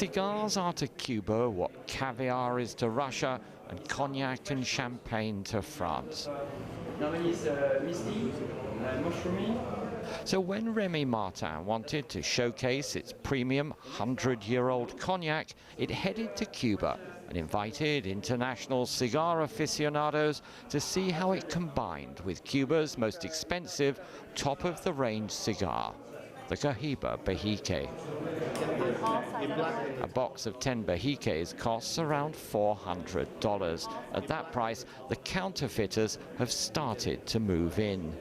Cigars are to Cuba what caviar is to Russia and cognac and champagne to France. So when Remy Martin wanted to showcase its premium 100-year-old cognac, it headed to Cuba and invited international cigar aficionados to see how it combined with Cuba's most expensive, top-of-the-range cigar, the Cohiba Bejique. A box of 10 Bejiques costs around $400. At that price, the counterfeiters have started to move in.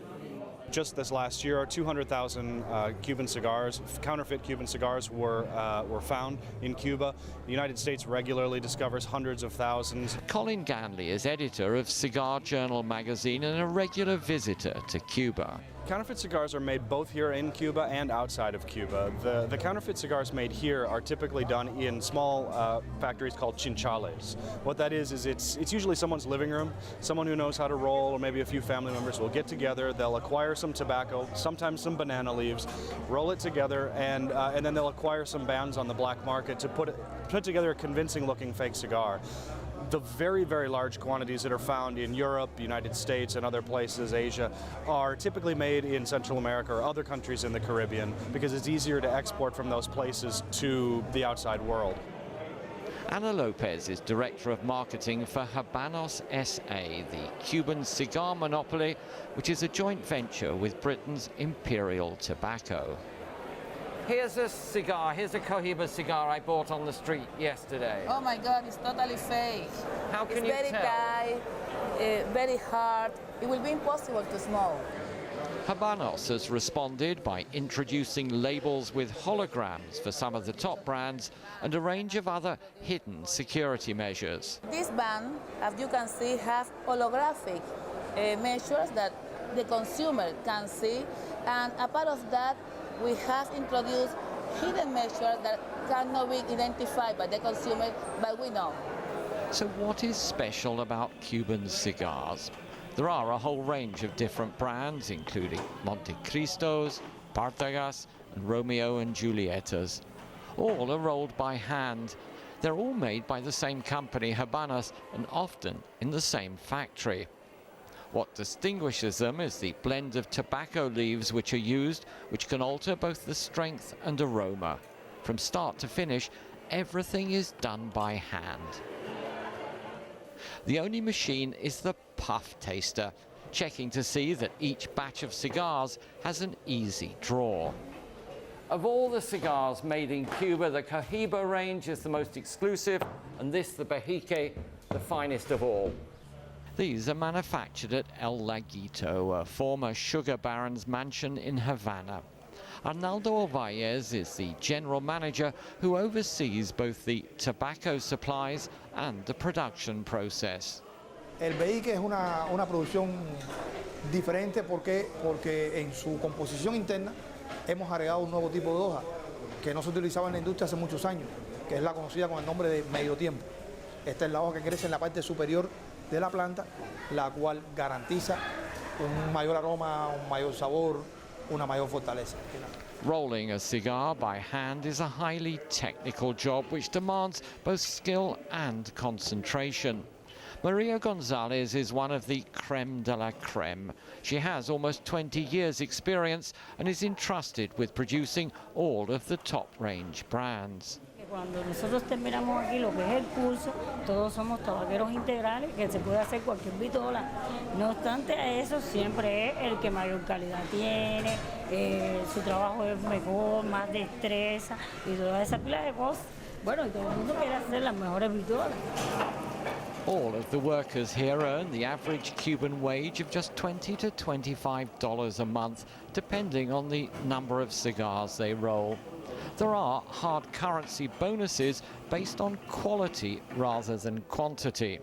Just this last year, 200,000 Cuban cigars, counterfeit Cuban cigars, were found in Cuba. The United States regularly discovers hundreds of thousands. Colin Ganley is editor of Cigar Journal magazine and a regular visitor to Cuba. Counterfeit cigars are made both here in Cuba and outside of Cuba. The counterfeit cigars made here are typically done in small factories called chinchales. What that is it's usually someone's living room. Someone who knows how to roll, or maybe a few family members will get together. They'll acquire some tobacco, sometimes some banana leaves, roll it together, and then they'll acquire some bands on the black market to put together a convincing-looking fake cigar. The very, very large quantities that are found in Europe, the United States, and other places, Asia, are typically made in Central America or other countries in the Caribbean because it's easier to export from those places to the outside world. Ana Lopez is Director of Marketing for Habanos S.A., the Cuban cigar monopoly, which is a joint venture with Britain's Imperial Tobacco. Here's a cigar, here's a Cohiba cigar I bought on the street yesterday. Oh my God, it's totally fake. How can you tell? It's very dry, very hard. It will be impossible to smoke. Habanos has responded by introducing labels with holograms for some of the top brands and a range of other hidden security measures. This band, as you can see, have holographic measures that the consumer can see, and a part of that, we have introduced hidden measures that cannot be identified by the consumer, but we know. So what is special about Cuban cigars? There are a whole range of different brands, including Monte Cristos, Partagas, and Romeo and Julietas. All are rolled by hand. They're all made by the same company, Habanos, and often in the same factory. What distinguishes them is the blend of tobacco leaves which are used, which can alter both the strength and aroma. From start to finish, everything is done by hand. The only machine is the puff taster, checking to see that each batch of cigars has an easy draw. Of all the cigars made in Cuba, the Cohiba range is the most exclusive, and this, the Bejique, the finest of all. These are manufactured at El Laguito, a former sugar baron's mansion in Havana. Arnaldo Ovalles is the general manager who oversees both the tobacco supplies and the production process. El Bejique es una producción diferente porque en su composición interna hemos agregado un nuevo tipo de hoja que no se utilizaba en la industria hace muchos años, que es la conocida con el nombre de medio tiempo. Esta es la hoja que crece en la parte superior de la planta, la cual garantiza un mayor aroma, un mayor sabor, una mayor fortaleza. Rolling a cigar by hand is a highly technical job which demands both skill and concentration. Maria Gonzalez is one of the creme de la creme. She has almost 20 years' experience and is entrusted with producing all of the top-range brands. Cuando nosotros terminamos aquí lo que es el curso, todos somos tabaqueros integrales, que se puede hacer cualquier vitola. No obstante a eso, siempre es el que mayor calidad tiene, su trabajo es mejor, más destreza y toda esa pila de cosas. Bueno, y todo el mundo quiere hacer las mejores vitolas. All of the workers here earn the average Cuban wage of just $20 to $25 a month, depending on the number of cigars they roll. There are hard currency bonuses based on quality rather than quantity.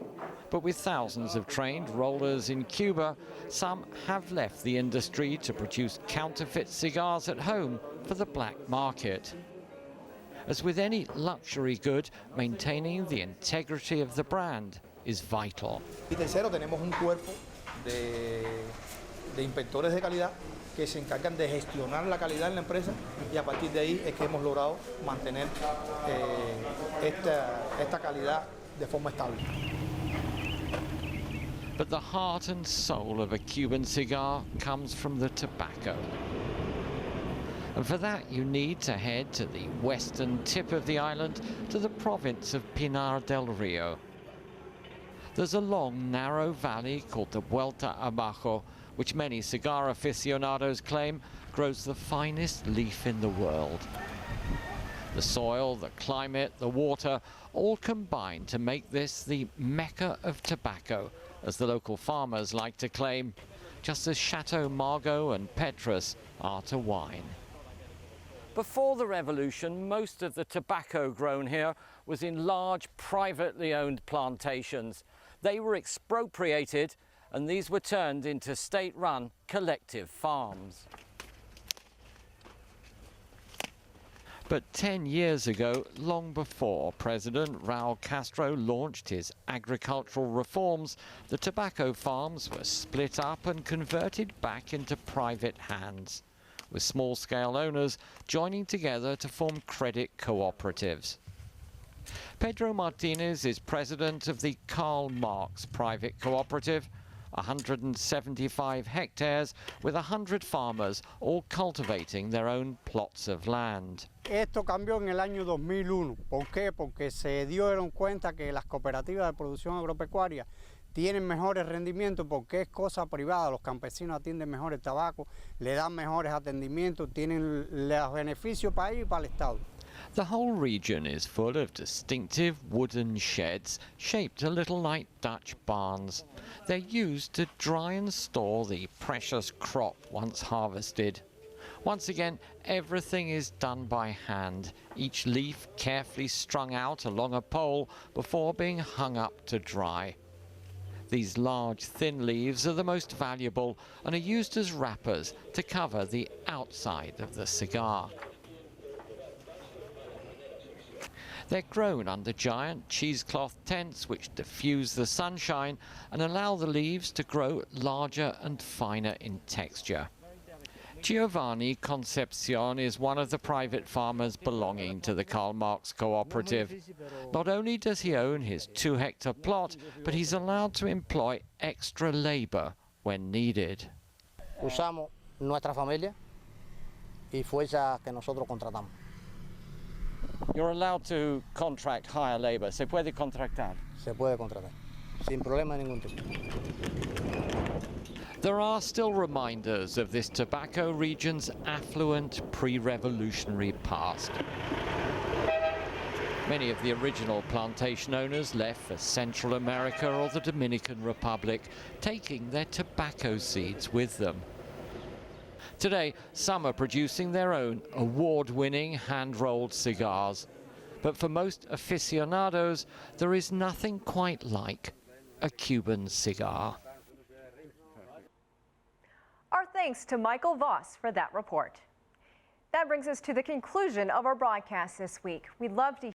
But with thousands of trained rollers in Cuba, some have left the industry to produce counterfeit cigars at home for the black market. As with any luxury good, maintaining the integrity of the brand is vital. Y tercero, tenemos un cuerpo de inspectores de calidad que se encargan de gestionar la calidad en la empresa y a partir de ahí es que hemos logrado mantener esta calidad de forma estable. But the heart and soul of a Cuban cigar comes from the tobacco. And for that you need to head to the western tip of the island, to the province of Pinar del Rio. There's a long, narrow valley called the Vuelta Abajo, which many cigar aficionados claim grows the finest leaf in the world. The soil, the climate, the water, all combine to make this the Mecca of tobacco, as the local farmers like to claim, just as Chateau Margaux and Petrus are to wine. Before the revolution, most of the tobacco grown here was in large privately owned plantations. They were expropriated and these were turned into state-run collective farms. But 10 years ago, long before President Raul Castro launched his agricultural reforms, the tobacco farms were split up and converted back into private hands, with small-scale owners joining together to form credit cooperatives. Pedro Martinez is president of the Karl Marx Private Cooperative, 175 hectares with 100 farmers, all cultivating their own plots of land. Esto cambió en el año 2001. ¿Por qué? Porque se dieron cuenta que las cooperativas de producción agropecuaria tienen mejores rendimientos porque es cosa privada. Los campesinos atienden mejor el tabaco, le dan mejores atendimientos, tienen los beneficios para ellos y para el Estado. The whole region is full of distinctive wooden sheds shaped a little like Dutch barns. They're used to dry and store the precious crop once harvested. Once again, everything is done by hand, each leaf carefully strung out along a pole before being hung up to dry. These large, thin leaves are the most valuable and are used as wrappers to cover the outside of the cigar. They're grown under giant cheesecloth tents which diffuse the sunshine and allow the leaves to grow larger and finer in texture. Giovanni Concepcion is one of the private farmers belonging to the Karl Marx Cooperative. Not only does he own his 2-hectare plot, but he's allowed to employ extra labor when needed. Usamos nuestra familia y fuerza que nosotros contratamos. You're allowed to contract hire labor. ¿Se puede contratar? Se puede contratar, sin problema ningún tipo. There are still reminders of this tobacco region's affluent pre-revolutionary past. Many of the original plantation owners left for Central America or the Dominican Republic, taking their tobacco seeds with them. Today, some are producing their own award-winning hand-rolled cigars. But for most aficionados, there is nothing quite like a Cuban cigar. Our thanks to Michael Voss for that report. That brings us to the conclusion of our broadcast this week. We'd love to